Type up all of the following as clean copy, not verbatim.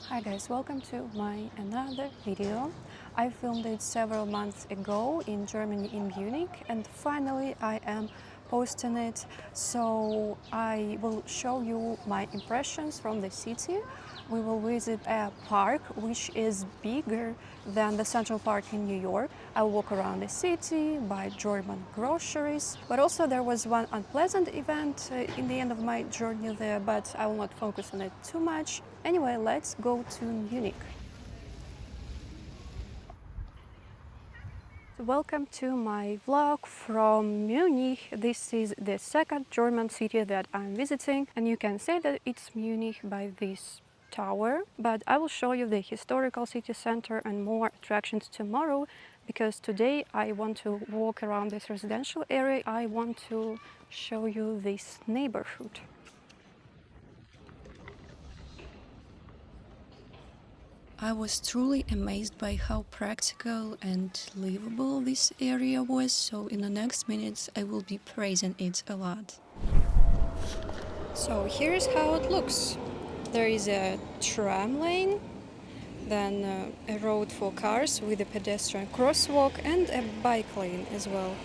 Hi guys, welcome to my another video. I filmed it several months ago in Germany, in Munich, and finally I am posting it. So I will show you my impressions from the city. We will visit a park which is bigger than the Central Park in New York. I'll walk around the city, buy German groceries, but also there was one unpleasant event in the end of my journey there, but I will not focus on it too much. Anyway, let's go to Munich. Welcome to my vlog from Munich. This is the second German city that I'm visiting, and you can say that it's Munich by this tower, but I will show you the historical city center and more attractions tomorrow, because today I want to walk around this residential area. I want to show you this neighborhood. I was truly amazed by how practical and livable this area was, so in the next minutes I will be praising it a lot. So here's how it looks. There is a tram lane, then a road for cars with a pedestrian crosswalk and a bike lane as well.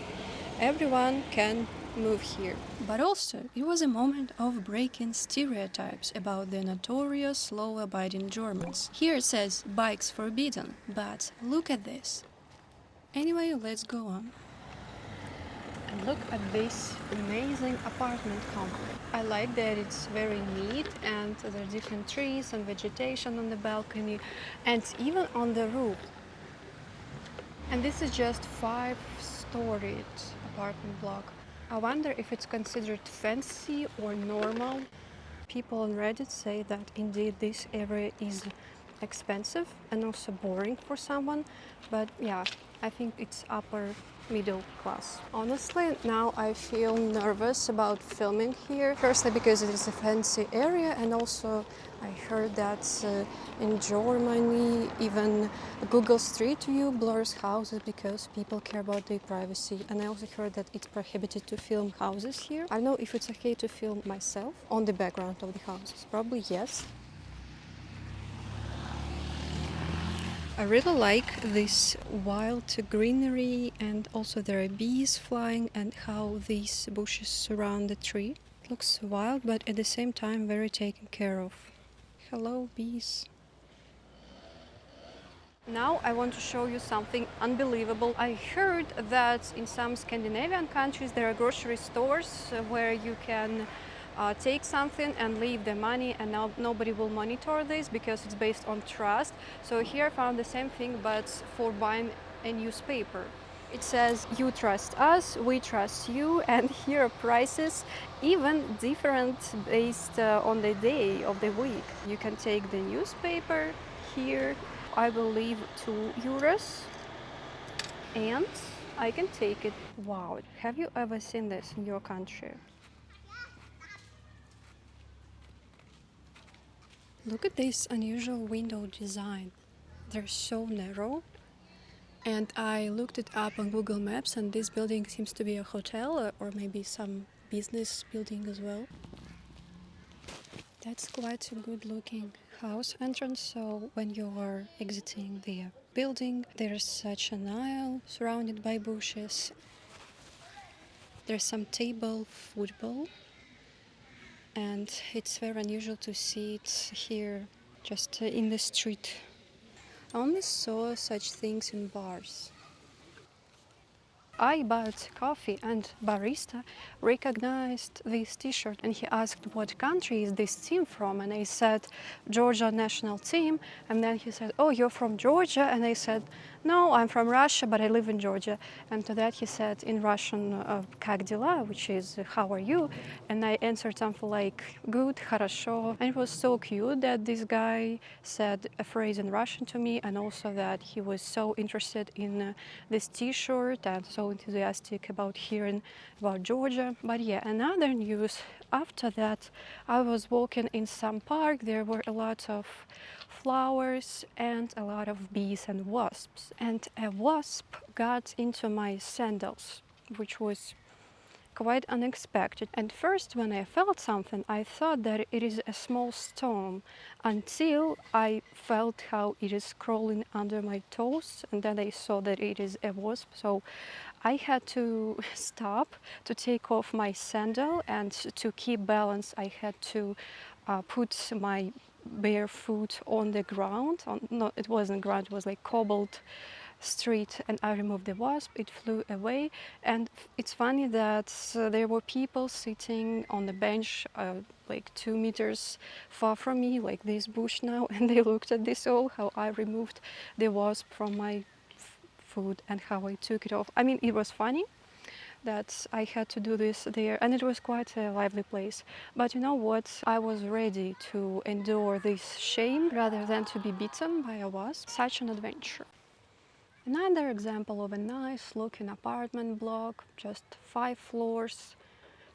Everyone can move here. But also, it was a moment of breaking stereotypes about the notorious law-abiding Germans. Here it says bikes forbidden, but look at this. Anyway, let's go on. And look at this amazing apartment complex. I like that it's very neat and there are different trees and vegetation on the balcony and even on the roof. And this is just 5-storied apartment block. I wonder if it's considered fancy or normal. People on Reddit say that indeed this area is expensive and also boring for someone, but yeah, I think it's upper middle class. Honestly, now I feel nervous about filming here. Firstly, because it is a fancy area, and also I heard that in Germany even Google Street View blurs houses because people care about their privacy. And I also heard that it's prohibited to film houses here. I don't know if it's okay to film myself on the background of the houses. Probably yes. I really like this wild greenery, and also there are bees flying and how these bushes surround the tree. It looks wild, but at the same time very taken care of. Hello, bees. Now I want to show you something unbelievable. I heard that in some Scandinavian countries there are grocery stores where you can take something and leave the money, and now nobody will monitor this because it's based on trust. So here I found the same thing, but for buying a newspaper. It says, you trust us, we trust you, and here are prices even different based on the day of the week. You can take the newspaper here, I believe €2, and I can take it. Wow, have you ever seen this in your country? Look at this unusual window design. They're so narrow. And I looked it up on Google Maps, and this building seems to be a hotel or maybe some business building as well. That's quite a good looking house entrance, so when you are exiting the building, there's such an aisle surrounded by bushes. There's some table football, and it's very unusual to see it here just in the street. I only saw such things in bars. I bought coffee, and barista recognized this t-shirt, and he asked what country is this team from, and I said Georgia national team, and then he said, oh, you're from Georgia? And I said, no, I'm from Russia, but I live in Georgia. And to that he said in Russian, как дела, which is how are you? And I answered something like good, хорошо. And it was so cute that this guy said a phrase in Russian to me, and also that he was so interested in this t-shirt and so enthusiastic about hearing about Georgia. But yeah, another news. After that, I was walking in some park. There were a lot of flowers and a lot of bees and wasps. And a wasp got into my sandals, which was quite unexpected. And first, when I felt something, I thought that it is a small stone until I felt how it is crawling under my toes, and then I saw that it is a wasp. So I had to stop to take off my sandal, and to keep balance I had to put my bare foot on the ground. No, it wasn't ground, it was like cobbled street, and I removed the wasp. It flew away, and it's funny that there were people sitting on the bench like 2 meters far from me, like this bush now, and they looked at this all, how I removed the wasp from my food and how I took it off. I mean, it was funny that I had to do this there, and it was quite a lively place. But you know what? I was ready to endure this shame rather than to be bitten by a wasp. Such an adventure. Another example of a nice looking apartment block, just 5 floors,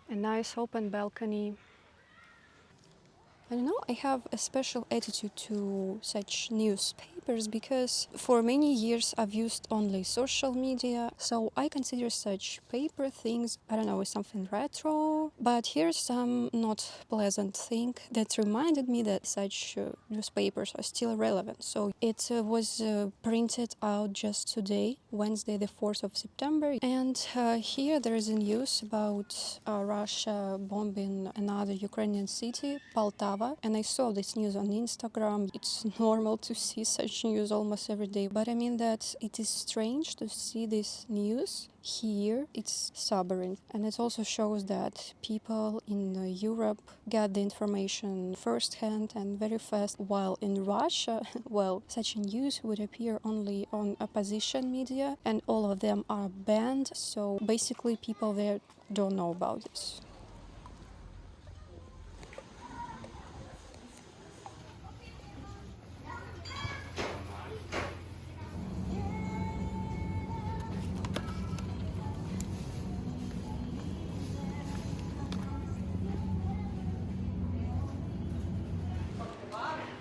a nice open balcony. And you know, I have a special attitude to such newspapers because for many years I've used only social media, so I consider such paper things, I don't know, as something retro. But here's some not pleasant thing that reminded me that such newspapers are still relevant. So it was printed out just today, Wednesday the 4th of September, and here there is a news about Russia bombing another Ukrainian city, Poltava. And I saw this news on Instagram. It's normal to see such news almost every day, but I mean that it is strange to see this news here. It's sobering, and it also shows that people in Europe get the information firsthand and very fast, while in Russia, well, such a news would appear only on opposition media, and all of them are banned, so basically people there don't know about this.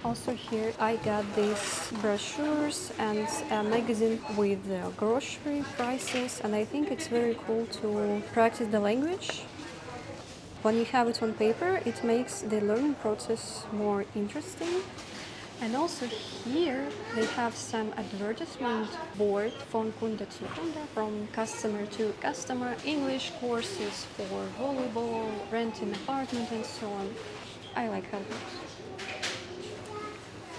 Also here I got these brochures and a magazine with grocery prices, and I think it's very cool to practice the language. When you have it on paper, it makes the learning process more interesting. And also here they have some advertisement board from Kunde zu Kunde, from customer to customer, English courses for volleyball, renting apartment and so on. I like how it looks.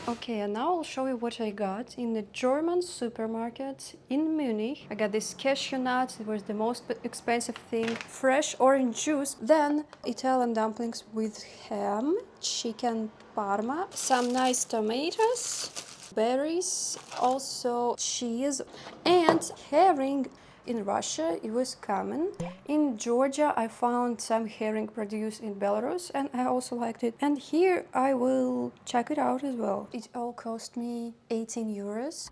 Okay, and now I'll show you what I got in the German supermarket in Munich. I got this cashew nuts, it was the most expensive thing, fresh orange juice, then Italian dumplings with ham, chicken parma, some nice tomatoes, berries, also cheese, and herring. In Russia, it was common. In Georgia, I found some herring produced in Belarus, and I also liked it. And here, I will check it out as well. It all cost me 18 euros.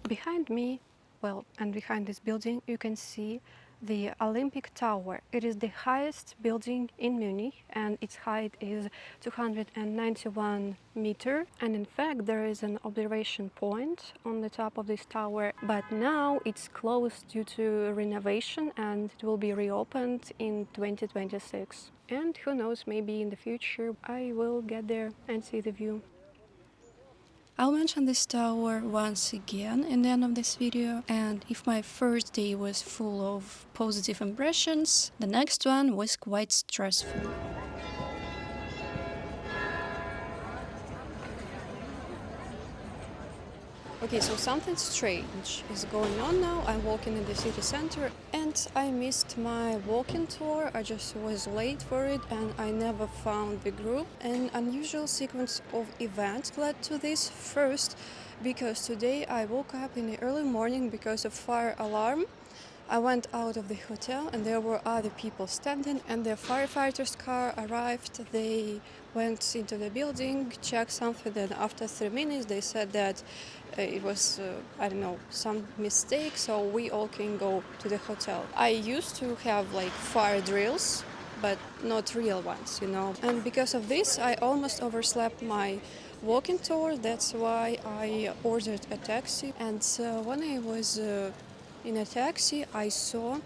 Behind me, well, and behind this building, you can see the Olympic Tower. It is the highest building in Munich, and its height is 291 meters. And in fact, there is an observation point on the top of this tower, but now it's closed due to renovation, and it will be reopened in 2026. And who knows, maybe in the future I will get there and see the view. I'll mention this tower once again in the end of this video, and if my first day was full of positive impressions, the next one was quite stressful. Okay, so something strange is going on now. I'm walking in the city center and I missed my walking tour. I just was late for it and I never found the group. An unusual sequence of events led to this. First, because today I woke up in the early morning because of fire alarm. I went out of the hotel and there were other people standing, and the firefighter's car arrived. They went into the building, checked something, and after 3 minutes they said that it was, I don't know, some mistake, so we all can go to the hotel. I used to have like fire drills, but not real ones, you know. And because of this, I almost overslept my walking tour. That's why I ordered a taxi. And when I was in a taxi, I saw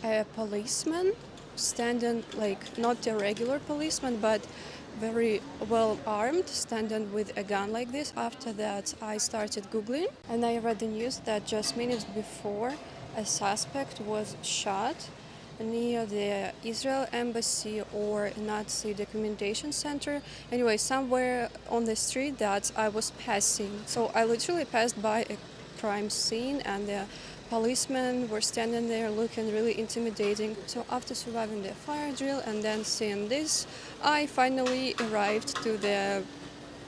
a policeman standing, like not a regular policeman, but very well armed, standing with a gun like this. After that, I started Googling and I read the news that just minutes before a suspect was shot near the Israel embassy or Nazi documentation center. Anyway, somewhere on the street that I was passing. So I literally passed by a crime scene and the policemen were standing there looking really intimidating. So after surviving the fire drill and then seeing this, I finally arrived to the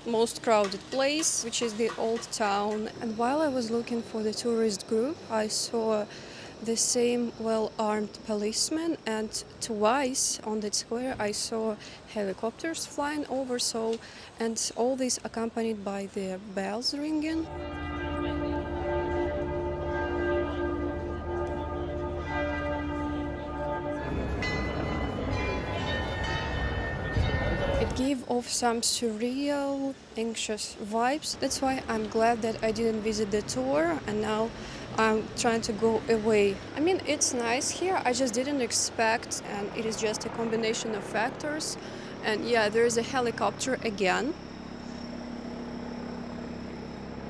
most crowded place, which is the old town. And while I was looking for the tourist group, I saw the same well-armed policemen, and twice on that square I saw helicopters flying over, and all this accompanied by the bells ringing. It gave off some surreal, anxious vibes. That's why I'm glad that I didn't visit the tour and now I'm trying to go away. I mean, it's nice here, I just didn't expect, and it is just a combination of factors. And yeah, there is a helicopter again.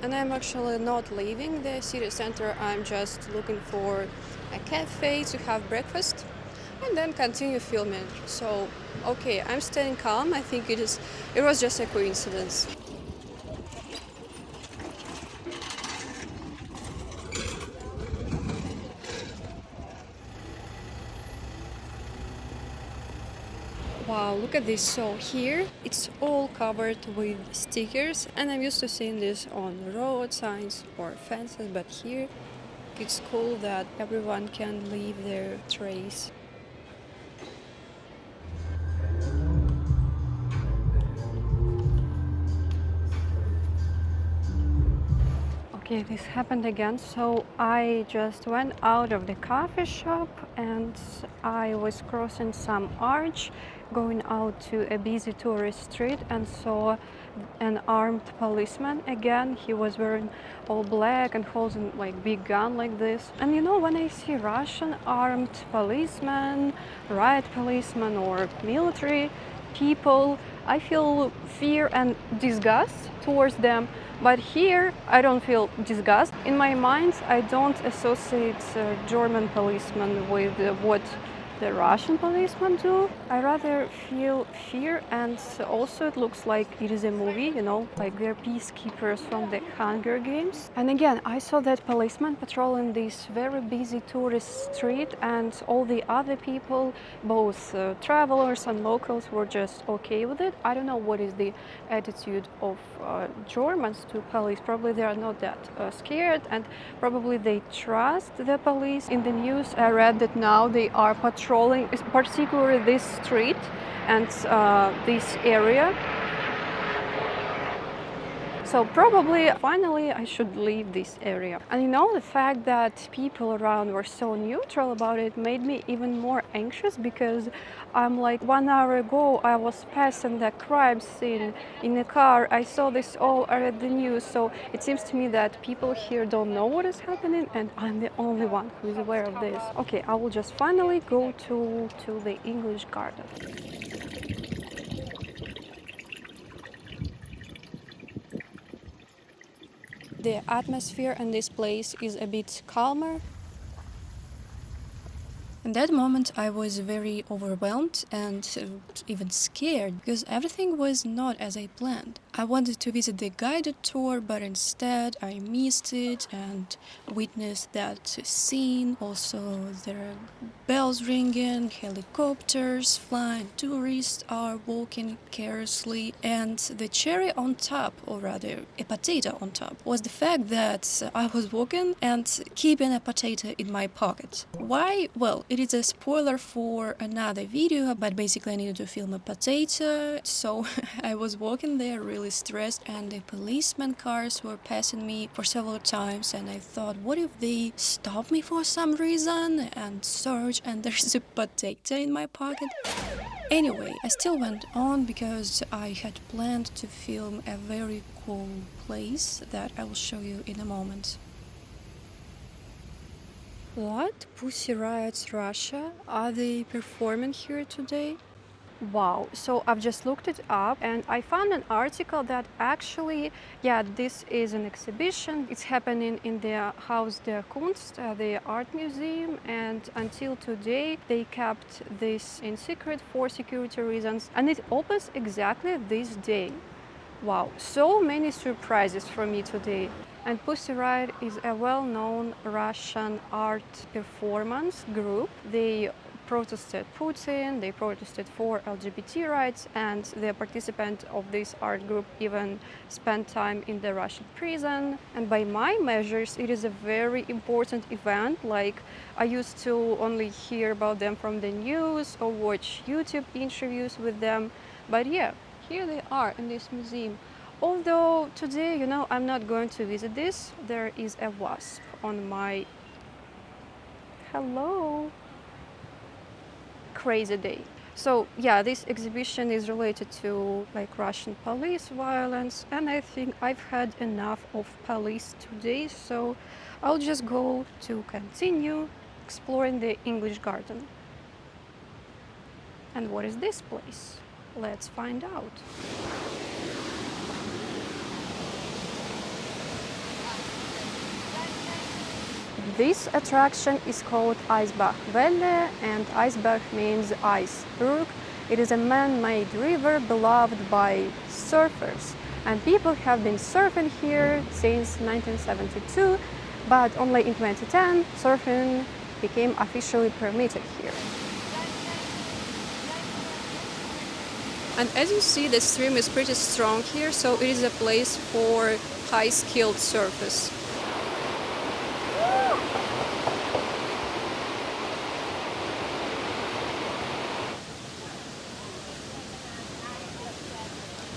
And I'm actually not leaving the city center, I'm just looking for a cafe to have breakfast and then continue filming. So, okay, I'm staying calm. I think it was just a coincidence. Wow, look at this. So here it's all covered with stickers, and I'm used to seeing this on road signs or fences, but here it's cool that everyone can leave their trace. Okay, this happened again. So I just went out of the coffee shop and I was crossing some arch, going out to a busy tourist street, and saw an armed policeman again. He was wearing all black and holding like big gun like this. And you know, when I see Russian armed policemen, riot policemen or military people, I feel fear and disgust towards them. But here I don't feel disgust. In my mind, I don't associate German policemen with what the Russian policemen do. I rather feel fear, and also it looks like it is a movie, you know, like they're peacekeepers from the Hunger Games. And again, I saw that policeman patrolling this very busy tourist street, and all the other people, both travelers and locals, were just okay with it. I don't know what is the attitude of Germans to police. Probably they are not that scared, and probably they trust the police. In the news I read that now they are patrolling particularly this street and this area. So probably finally I should leave this area. And you know, the fact that people around were so neutral about it made me even more anxious, because I'm like, 1 hour ago I was passing the crime scene in a car, I saw this all, I read the news. So it seems to me that people here don't know what is happening and I'm the only one who is aware of this. Okay, I will just finally go to the English garden. The atmosphere in this place is a bit calmer. In that moment, I was very overwhelmed and even scared, because everything was not as I planned. I wanted to visit the guided tour, but instead I missed it and witnessed that scene. Also, there are bells ringing, helicopters flying, tourists are walking carelessly, and the cherry on top, or rather a potato on top, was the fact that I was walking and keeping a potato in my pocket. Why? Well, it is a spoiler for another video, but basically I needed to film a potato, so I was walking there really stressed, and the policeman cars were passing me for several times, and I thought, what if they stop me for some reason and search and there's a potato in my pocket? Anyway, I still went on because I had planned to film a very cool place that I will show you in a moment. What? Pussy Riots Russia? Are they performing here today? Wow, so I've just looked it up and I found an article that actually, yeah, this is an exhibition. It's happening in the Haus der Kunst, the art museum, and until today they kept this in secret for security reasons, and it opens exactly this day. Wow, so many surprises for me today. And Pussy Riot is a well-known Russian art performance group. They protested Putin, they protested for LGBT rights, and the participant of this art group even spent time in the Russian prison. And by my measures, it is a very important event. Like, I used to only hear about them from the news or watch YouTube interviews with them. But yeah, here they are in this museum. Although today, I'm not going to visit this. There is a wasp on my... Hello. Crazy day. So yeah, this exhibition is related to like Russian police violence, and I think I've had enough of police today, so I'll just go to continue exploring the English garden. And what is this place? Let's find out. This attraction is called Eisbach Valley, and Eisbach means ice brook. It is a man-made river beloved by surfers, and people have been surfing here since 1972, but only in 2010 surfing became officially permitted here. And as you see, the stream is pretty strong here, so it is a place for high-skilled surfers.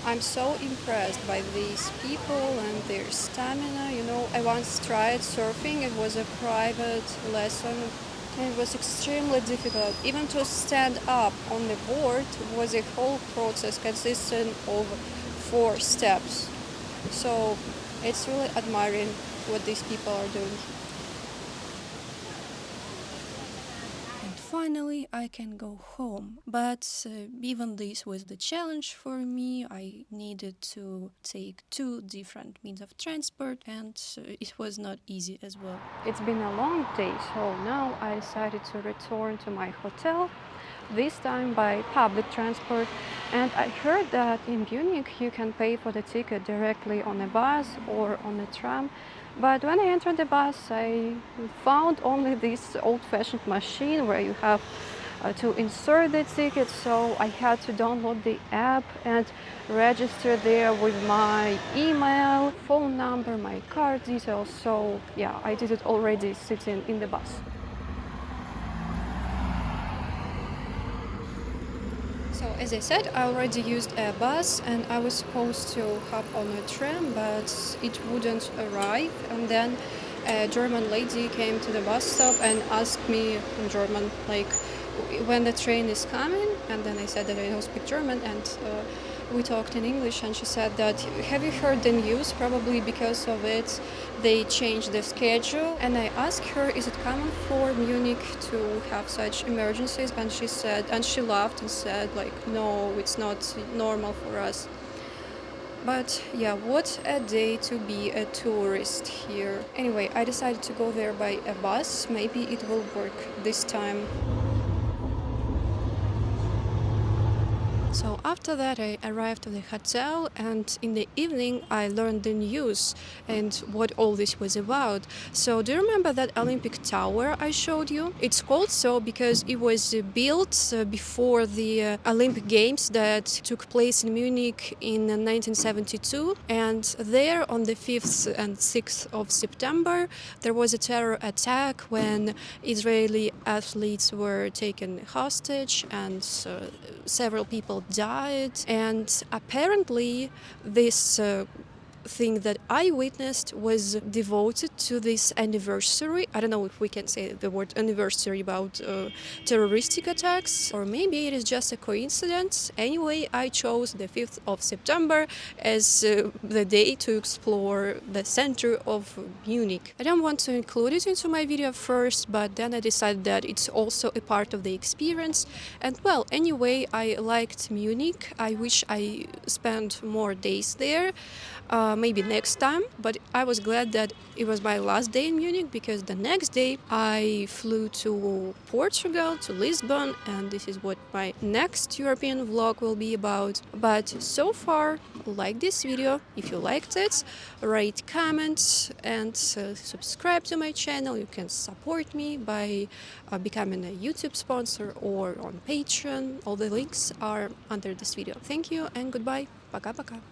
I'm so impressed by these people and their stamina. I once tried surfing. It was a private lesson. And it was extremely difficult. Even to stand up on the board was a whole process consisting of 4 steps. So it's really admiring what these people are doing. Finally, I can go home. But even this was the challenge for me. I needed to take 2 different means of transport, and it was not easy as well. It's been a long day, so now I decided to return to my hotel, this time by public transport. And I heard that in Munich you can pay for the ticket directly on a bus or on a tram. But when I entered the bus, I found only this old-fashioned machine where you have to insert the ticket, so I had to download the app and register there with my email, phone number, my card details. So yeah, I did it already sitting in the bus. So as I said, I already used a bus and I was supposed to hop on a tram, but it wouldn't arrive. And then a German lady came to the bus stop and asked me in German, like, when the train is coming. And then I said that I don't speak German, and we talked in English, and she said that, have you heard the news? Probably because of it they changed the schedule. And I asked her, is it common for Munich to have such emergencies? And she said, and she laughed and said, like, no, it's not normal for us. But yeah, what a day to be a tourist here. Anyway, I decided to go there by a bus. Maybe it will work this time. So after that, I arrived at the hotel, and in the evening I learned the news and what all this was about. So do you remember that Olympic Tower I showed you? It's called so because it was built before the Olympic Games that took place in Munich in 1972. And there on the 5th and 6th of September, there was a terror attack when Israeli athletes were taken hostage, and several people died. And apparently this thing that I witnessed was devoted to this anniversary. I don't know if we can say the word anniversary about terroristic attacks, or maybe it is just a coincidence. Anyway, I chose the 5th of September as the day to explore the center of Munich. I don't want to include it into my video first, but then I decided that it's also a part of the experience. And well, anyway, I liked Munich. I wish I spent more days there, maybe next time, but I was glad that it was my last day in Munich, because the next day I flew to Portugal, to Lisbon, and this is what my next European vlog will be about. But so far, like this video if you liked it, rate, comment, and subscribe to my channel. You can support me by becoming a YouTube sponsor or on Patreon. All the links are under this video. Thank you and goodbye. Пока-пока.